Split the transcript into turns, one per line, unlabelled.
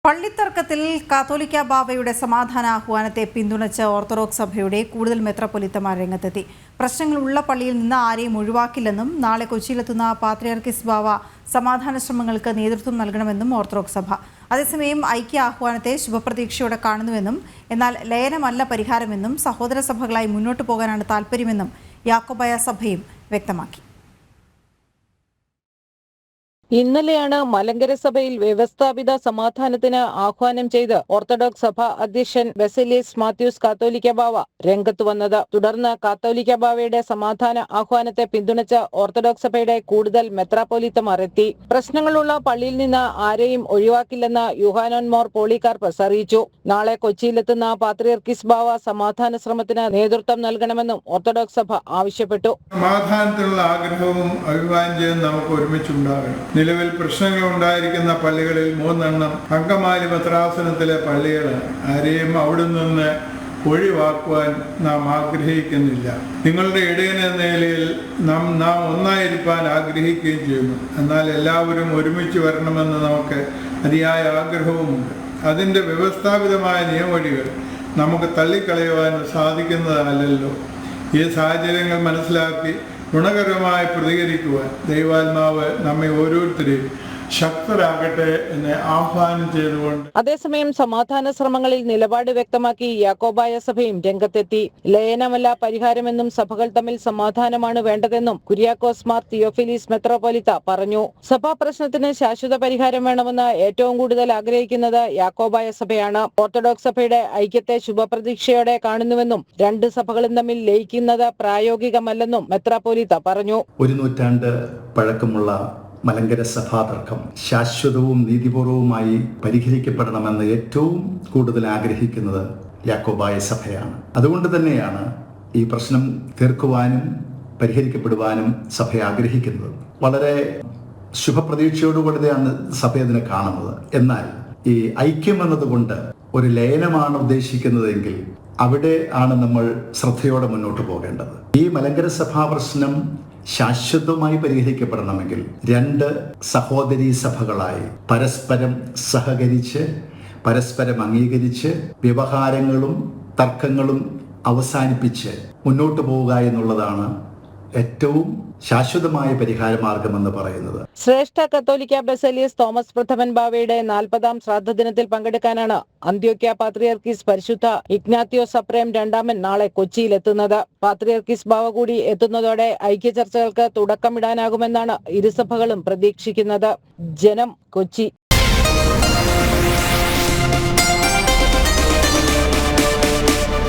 പള്ളിത്തർക്കത്തിൽ കാത്തോലിക്ക ബാവയുടെ സമാധാന ആഹ്വാനത്തെ പിന്തുണച്ച് ഓർത്തഡോക്സ് സഭയുടെ കൂടുതൽ മെത്രാപ്പൊലീത്തമാർ രംഗത്തെത്തി. പ്രശ്നങ്ങളുള്ള പള്ളിയിൽ നിന്ന് ആരെയും ഒഴിവാക്കില്ലെന്നും നാളെ കൊച്ചിയിലെത്തുന്ന പാത്രിയാർക്കീസ് ബാവ സമാധാന ശ്രമങ്ങൾക്ക് നേതൃത്വം നൽകണമെന്നും ഓർത്തഡോക്സ് സഭ. അതേസമയം ഐക്യ ആഹ്വാനത്തെ ശുഭപ്രതീക്ഷയോടെ കാണുന്നുവെന്നും എന്നാൽ ലയനമല്ല പരിഹാരമെന്നും സഹോദര സഭകളായി മുന്നോട്ടു പോകാനാണ് താൽപ്പര്യമെന്നും യാക്കോബായ സഭയും വ്യക്തമാക്കി.
ഇന്നലെയാണ് മലങ്കര സഭയിൽ വ്യവസ്ഥാപിത സമാധാനത്തിന് ആഹ്വാനം ചെയ്ത് ഓർത്തഡോക്സ് സഭ അധ്യക്ഷൻ ബസേലിയസ് മാത്യൂസ് കാത്തോലിക്ക ബാവ രംഗത്ത് വന്നത്. തുടർന്ന് കാത്തോലിക്ക ബാവയുടെ സമാധാന ആഹ്വാനത്തെ പിന്തുണച്ച് ഓർത്തഡോക്സ് സഭയുടെ കൂടുതൽ മെത്രാപ്പൊലീത്തമാർ എത്തി. പ്രശ്നങ്ങളുള്ള പള്ളിയിൽ നിന്ന് ആരെയും ഒഴിവാക്കില്ലെന്ന് യൂഹാനോൻ മോർ പോളികാർപ്പസ് അറിയിച്ചു. നാളെ കൊച്ചിയിലെത്തുന്ന പാത്രിയാർക്കീസ് ബാവ സമാധാന ശ്രമത്തിന് നേതൃത്വം നൽകണമെന്നും ഓർത്തഡോക്സ് സഭ ആവശ്യപ്പെട്ടു.
സമാധാനത്തിനുള്ള ആഗ്രഹവും അഭിവാഞ്ചയും നമുക്ക് ഒരുമിച്ചുണ്ടാകണം. നിലവിൽ പ്രശ്നങ്ങൾ ഉണ്ടായിരിക്കുന്ന പള്ളികളിൽ 3 അങ്കമാലി ഭദ്രാസനത്തിലെ പള്ളികളാണ്. ആരെയും അവിടെ നിന്ന് ഒഴിവാക്കുവാൻ നാം ആഗ്രഹിക്കുന്നില്ല. നിങ്ങളുടെ ഇടയൻ എന്ന നിലയിൽ നാം ഒന്നായിരിക്കാൻ ആഗ്രഹിക്കുകയും ചെയ്യുന്നു. എന്നാൽ എല്ലാവരും ഒരുമിച്ച് വരണമെന്ന് നമുക്ക് അതിയായ ആഗ്രഹവുമുണ്ട്. അതിൻ്റെ വ്യവസ്ഥാപിതമായ നിയമവഴികൾ നമുക്ക് തള്ളിക്കളയുവാൻ സാധിക്കുന്നതല്ലല്ലോ. ഈ സാഹചര്യങ്ങൾ മനസ്സിലാക്കി ഗുണകരമായി പ്രതികരിക്കുവാൻ ദൈവാത്മാവ് നമ്മെ ഓരോരുത്തരെയും ശക്തരാകട്ടെ എന്ന് ആഹ്വാനം ചെയ്തുകൊണ്ട്
അതേസമയം സമാധാന ശ്രമങ്ങളിൽ നിലപാട് വ്യക്തമാക്കി യാക്കോബായ സഭയും രംഗത്തെത്തി. ലയനമല്ല പരിഹാരമെന്നും സഭകൾ തമ്മിൽ സമാധാനമാണ് വേണ്ടതെന്നും കുര്യാക്കോസ് മാർ തിയോഫിലിസ് മെത്രാപ്പൊലീത്ത പറഞ്ഞു. സഭാ പ്രശ്നത്തിന് ശാശ്വത പരിഹാരം വേണമെന്ന് ഏറ്റവും കൂടുതൽ ആഗ്രഹിക്കുന്നത് യാക്കോബായ സഭയാണ്. ഓർത്തഡോക്സ് സഭയുടെ ഐക്യത്തെ ശുഭപ്രതീക്ഷയോടെ കാണുന്നുവെന്നും 2 സഭകളും തമ്മിൽ ലയിക്കുന്നത് പ്രായോഗികമല്ലെന്നും മെത്രാപ്പൊലീത്ത പറഞ്ഞു.
1 നൂറ്റാണ്ട് പഴക്കമുള്ള മലങ്കര സഭാതർക്കം ശാശ്വതവും നീതിപൂർവവുമായി പരിഹരിക്കപ്പെടണമെന്ന് ഏറ്റവും കൂടുതൽ ആഗ്രഹിക്കുന്നത് യാക്കോബായ സഭയാണ്. അതുകൊണ്ട് തന്നെയാണ് ഈ പ്രശ്നം തീർക്കുവാനും പരിഹരിക്കപ്പെടുവാനും സഭ ആഗ്രഹിക്കുന്നത്. വളരെ ശുഭപ്രതീക്ഷയോടുകൂടിയാണ് സഭ അതിനെ കാണുന്നത്. എന്നാൽ ഈ ഐക്യം എന്നതുകൊണ്ട് ഒരു ലയനമാണ് ഉദ്ദേശിക്കുന്നതെങ്കിൽ അവിടെ ആണ് നമ്മൾ ശ്രദ്ധയോടെ മുന്നോട്ട് പോകേണ്ടത്. ഈ മലങ്കര സഭാ പ്രശ്നം ശാശ്വതമായി പരിഹരിക്കപ്പെടണമെങ്കിൽ 2 സഹോദരീ സഭകളായി പരസ്പരം സഹകരിച്ച് പരസ്പരം അംഗീകരിച്ച് വ്യവഹാരങ്ങളും തർക്കങ്ങളും അവസാനിപ്പിച്ച് മുന്നോട്ട് പോവുക എന്നുള്ളതാണ് ഏറ്റവും ശാശ്വതമായ പരിഹാര മാർഗമെന്ന് പറയുന്നത്.
ശ്രേഷ്ഠ കത്തോലിക്ക ബസേലിയസ് തോമസ് പ്രഥമൻ ബാവയുടെ 40ാം ശ്രാദ്ധ ദിനത്തിൽ പങ്കെടുക്കാനാണ് അന്ത്യോക്യ പാത്രിയാർക്കീസ് പരിശുദ്ധ ഇഗ്നാത്യോസ് അപ്രേം രണ്ടാമൻ നാളെ കൊച്ചിയിലെത്തുന്നത്. പാത്രിയാർക്കീസ് ബാവ കൂടി എത്തുന്നതോടെ ഐക്യ ചർച്ചകൾക്ക് തുടക്കമിടാനാകുമെന്നാണ് ഇരുസഭകളും പ്രതീക്ഷിക്കുന്നത്. ജനം, കൊച്ചി.